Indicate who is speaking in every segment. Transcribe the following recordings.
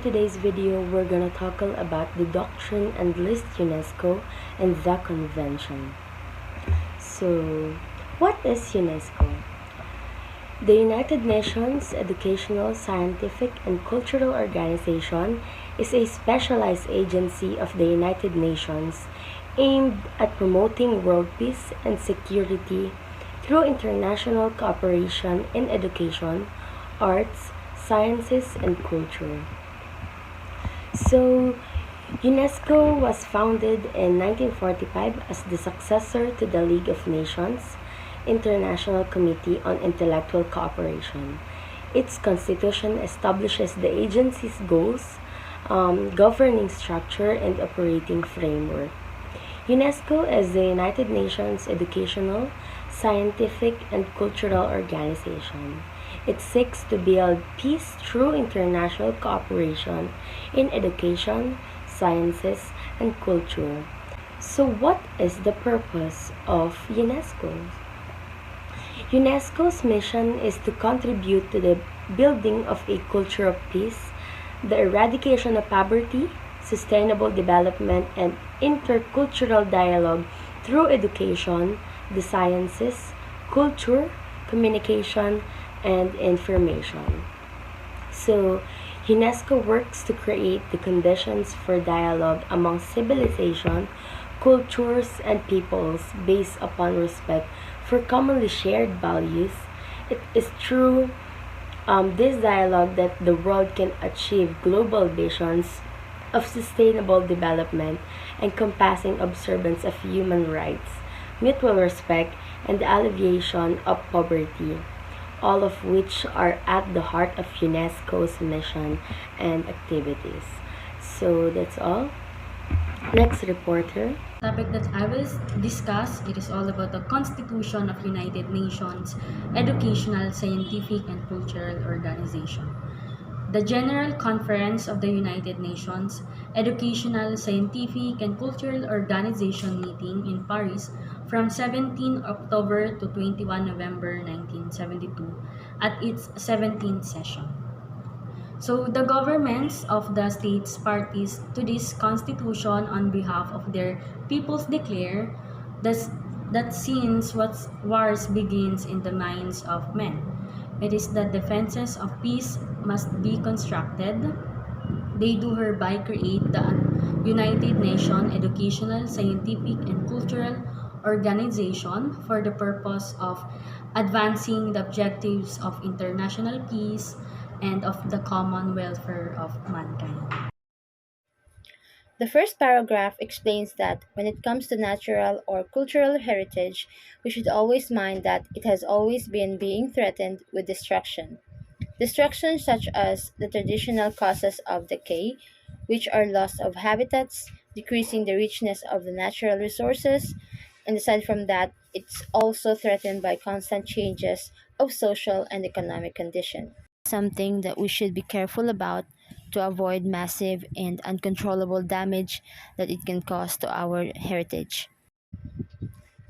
Speaker 1: today's video, we're gonna talk about the doctrine and list UNESCO and the convention. So, what is UNESCO? The United Nations Educational, Scientific, and Cultural Organization is a specialized agency of the United Nations aimed at promoting world peace and security through international cooperation in education, arts, sciences, and culture. So, UNESCO was founded in 1945 as the successor to the League of Nations International Committee on Intellectual Cooperation. Its constitution establishes the agency's goals, governing structure, and operating framework. UNESCO is the United Nations educational, scientific, and cultural organization. It seeks to build peace through international cooperation in education, sciences, and culture. So, what is the purpose of UNESCO? UNESCO's mission is to contribute to the building of a culture of peace, the eradication of poverty, sustainable development, and intercultural dialogue through education, the sciences, culture, communication, and information. So, UNESCO works to create the conditions for dialogue among civilization, cultures, and peoples based upon respect for commonly shared values. It is through this dialogue that the world can achieve global visions of sustainable development encompassing observance of human rights, mutual respect, and the alleviation of poverty, all of which are at the heart of UNESCO's mission and activities. So that's all. Next reporter.
Speaker 2: Topic that I will discuss, it is all about the Constitution of United Nations Educational, Scientific, and Cultural Organization. The General Conference of the United Nations Educational, Scientific, and Cultural Organization meeting in Paris from 17 October to 21 November 1972 at its 17th session. So the governments of the states parties to this constitution on behalf of their peoples declare that, that since what wars begins in the minds of men, it is the defenses of peace must be constructed. They do hereby create the United Nations Educational, Scientific, and Cultural Organization for the purpose of advancing the objectives of international peace and of the common welfare of mankind.
Speaker 3: The first paragraph explains that when it comes to natural or cultural heritage, we should always mind that it has always been being threatened with destruction. Destruction such as the traditional causes of decay, which are loss of habitats, decreasing the richness of the natural resources, and aside from that, it's also threatened by constant changes of social and economic conditions. Something that we should be careful about to avoid massive and uncontrollable damage that it can cause to our heritage.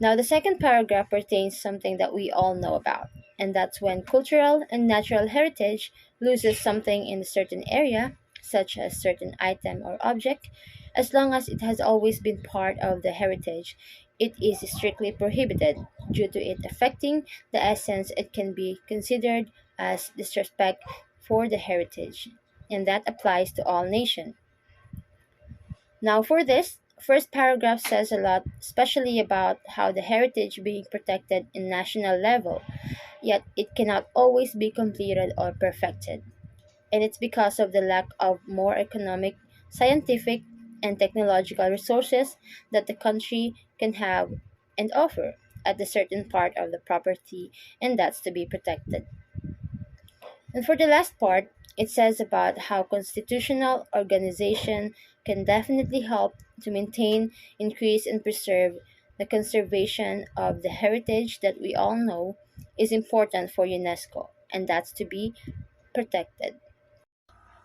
Speaker 3: Now, the second paragraph pertains something that we all know about, and that's when cultural and natural heritage loses something in a certain area, such as certain item or object, as long as it has always been part of the heritage, it is strictly prohibited. Due to it affecting the essence, it can be considered as disrespect for the heritage, and that applies to all nations. Now, for this, first paragraph says a lot, especially about how the heritage being protected in national level, yet it cannot always be completed or perfected. And it's because of the lack of more economic, scientific, and technological resources that the country can have and offer at a certain part of the property, and that's to be protected. And for the last part, it says about how constitutional organization can definitely help to maintain, increase, and preserve the conservation of the heritage that we all know is important for UNESCO, and that's to be protected.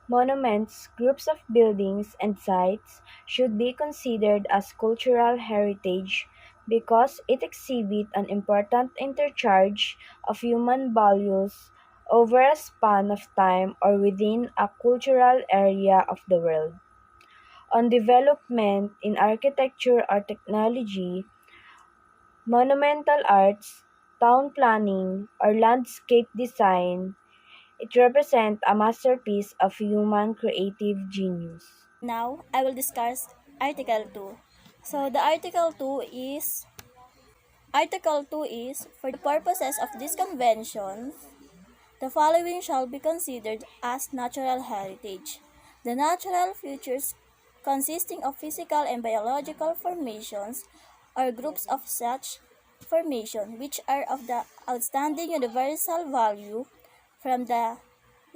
Speaker 4: Monuments, groups of buildings, and sites should be considered as cultural heritage because it exhibit an important interchange of human values over a span of time or within a cultural area of the world. On development in architecture or technology, monumental arts, town planning, or landscape design, it represents a masterpiece of human creative genius.
Speaker 5: Now, I will discuss Article 2. So, the Article 2 is for the purposes of this convention, the following shall be considered as natural heritage. The natural features consisting of physical and biological formations or groups of such formation which are of the outstanding universal value from the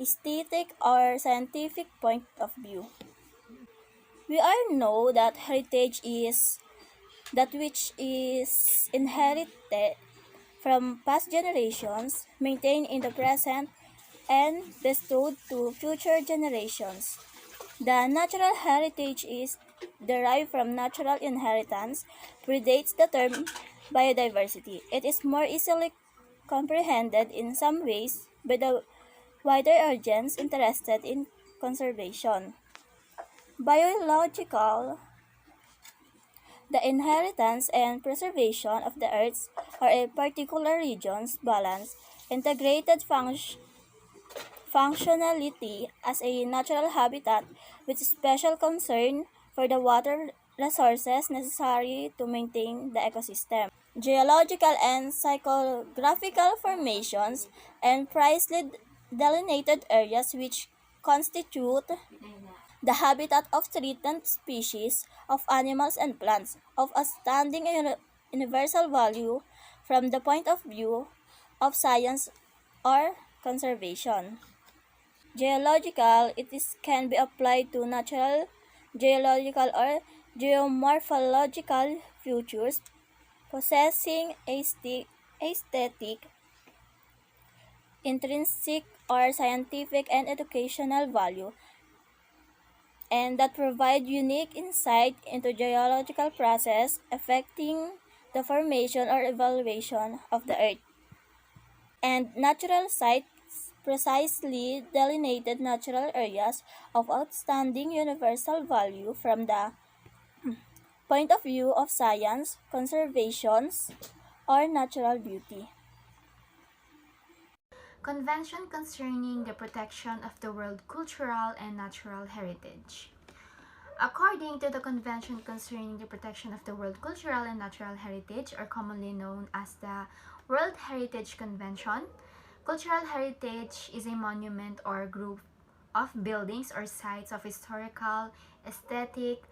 Speaker 5: aesthetic or scientific point of view. We all know that heritage is that which is inherited from past generations, maintained in the present, and bestowed to future generations. The natural heritage is derived from natural inheritance, predates the term biodiversity. It is more easily comprehended in some ways by the wider audience interested in conservation. Biological, the inheritance and preservation of the Earth's or a particular region's balance, integrated functionality as a natural habitat with special concern for the water resources necessary to maintain the ecosystem. Geological and psychographical formations and precisely delineated areas which constitute the habitat of threatened species of animals and plants of outstanding universal value from the point of view of science or conservation. Geological, can be applied to natural geological or geomorphological features possessing aesthetic, intrinsic, or scientific and educational value, and that provide unique insight into geological process affecting the formation or evaluation of the earth. And natural sites, precisely delineated natural areas of outstanding universal value from the point of view of science, conservations, or natural beauty.
Speaker 6: Convention concerning the protection of the world cultural and natural heritage. According to the Convention concerning the protection of the world cultural and natural heritage, or commonly known as the World Heritage Convention, cultural heritage is a monument or group of buildings or sites of historical, aesthetic,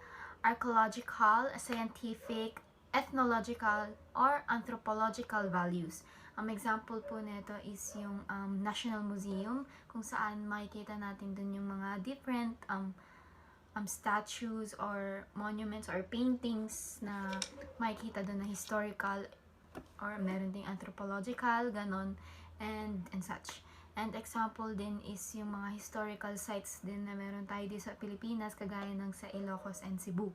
Speaker 6: archaeological, scientific, ethnological, or anthropological values. Example po nito is yung National Museum, kung saan makikita natin dun yung mga different statues or monuments or paintings na makikita dun na historical or meron ding anthropological, ganon, and such. And example din is yung mga historical sites din na meron tayo dito sa Pilipinas, kagaya ng sa Ilocos and Cebu.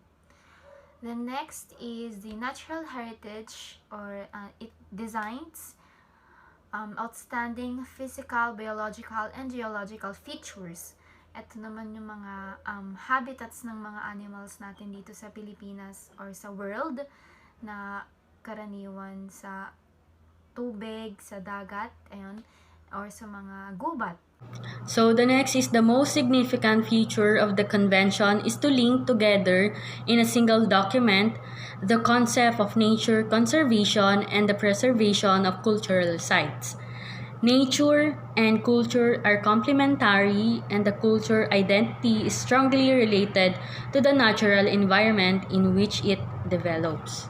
Speaker 6: The next is the natural heritage, or it designs outstanding physical, biological, and geological features. Ito naman yung mga habitats ng mga animals natin dito sa Pilipinas or sa world na karaniwan sa tubig, sa dagat, ayun, or sa mga gubat.
Speaker 2: So the next is the most significant feature of the convention is to link together in a single document the concept of nature conservation and the preservation of cultural sites. Nature and culture are complementary, and the culture identity is strongly related to the natural environment in which it develops.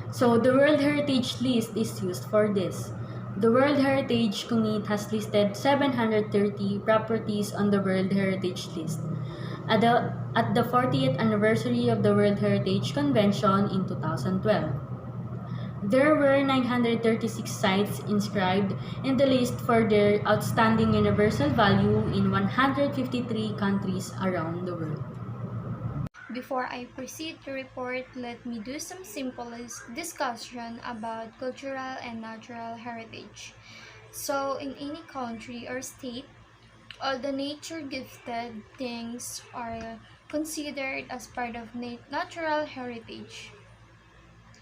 Speaker 2: So the World Heritage List is used for this. The World Heritage Committee has listed 730 properties on the World Heritage List. At the 40th anniversary of the World Heritage Convention in 2012, there were 936 sites inscribed in the list for their outstanding universal value in 153 countries around the world.
Speaker 7: Before I proceed to report, let me do some simple discussion about cultural and natural heritage. So, in any country or state, all the nature gifted things are considered as part of natural heritage.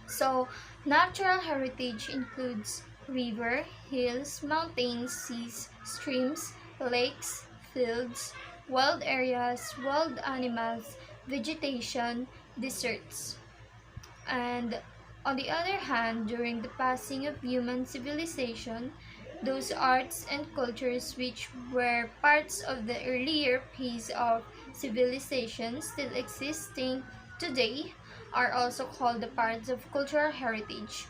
Speaker 7: So, natural heritage includes river, hills, mountains, seas, streams, lakes, fields, wild areas, wild animals, vegetation, deserts. And on the other hand, during the passing of human civilization, those arts and cultures which were parts of the earlier phase of civilization still existing today are also called the parts of cultural heritage.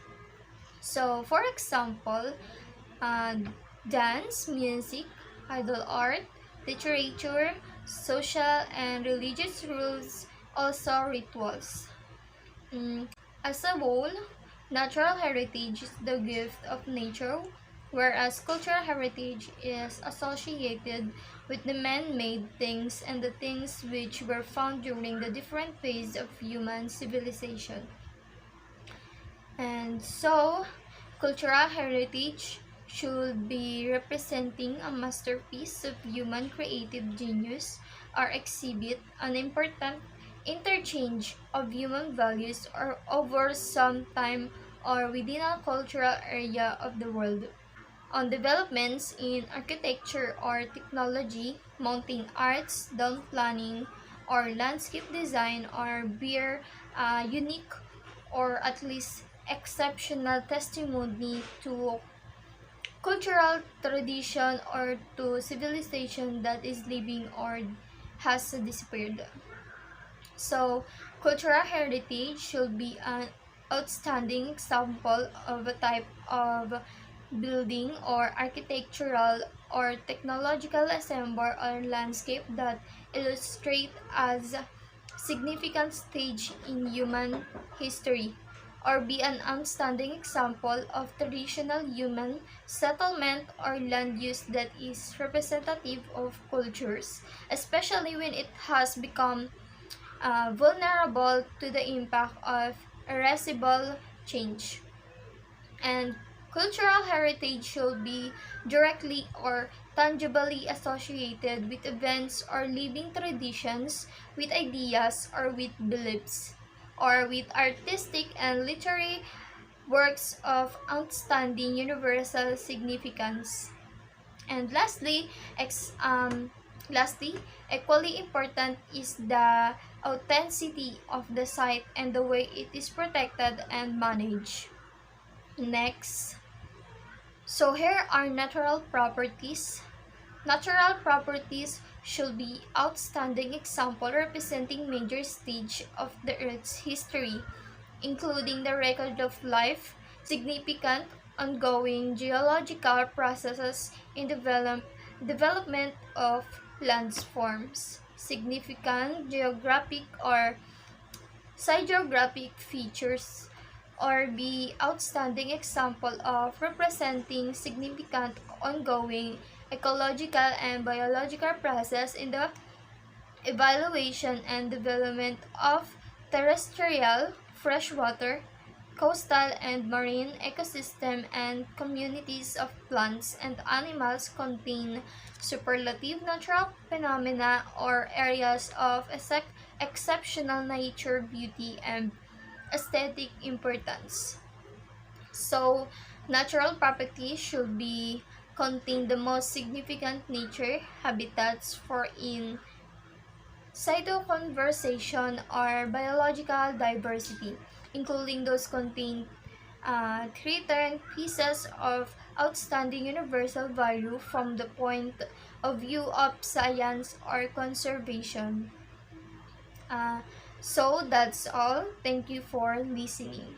Speaker 7: So, for example, uh, dance, music, idol art, literature, social and religious rules, also rituals. As a whole, natural heritage is the gift of nature, whereas cultural heritage is associated with the man-made things and the things which were found during the different phases of human civilization. And so, cultural heritage should be representing a masterpiece of human creative genius or exhibit an important interchange of human values or over some time or within a cultural area of the world. On developments in architecture or technology, mountain arts, down planning, or landscape design are bear unique or at least exceptional testimony to cultural tradition or to civilization that is living or has disappeared. So, cultural heritage should be an outstanding example of a type of building or architectural or technological assembly or landscape that illustrate as significant stage in human history or be an outstanding example of traditional human settlement or land use that is representative of cultures, especially when it has become vulnerable to the impact of irreversible change. And cultural heritage should be directly or tangibly associated with events or living traditions, with ideas or with beliefs, or with artistic and literary works of outstanding universal significance. And lastly, equally important is the authenticity of the site and the way it is protected and managed. Next, so here are natural properties. Natural properties should be outstanding example representing major stage of the Earth's history, including the record of life, significant ongoing geological processes in development of landforms, significant geographic or physiographic features, or be outstanding example of representing significant ongoing ecological and biological process in the evaluation and development of terrestrial, freshwater, coastal and marine ecosystem and communities of plants and animals contain superlative natural phenomena or areas of exceptional nature beauty and aesthetic importance. So, natural properties should be contain the most significant nature habitats for in situ conservation or biological diversity, including those contain threatened pieces of outstanding universal value from the point of view of science or conservation. Uh, so that's all. Thank you for listening.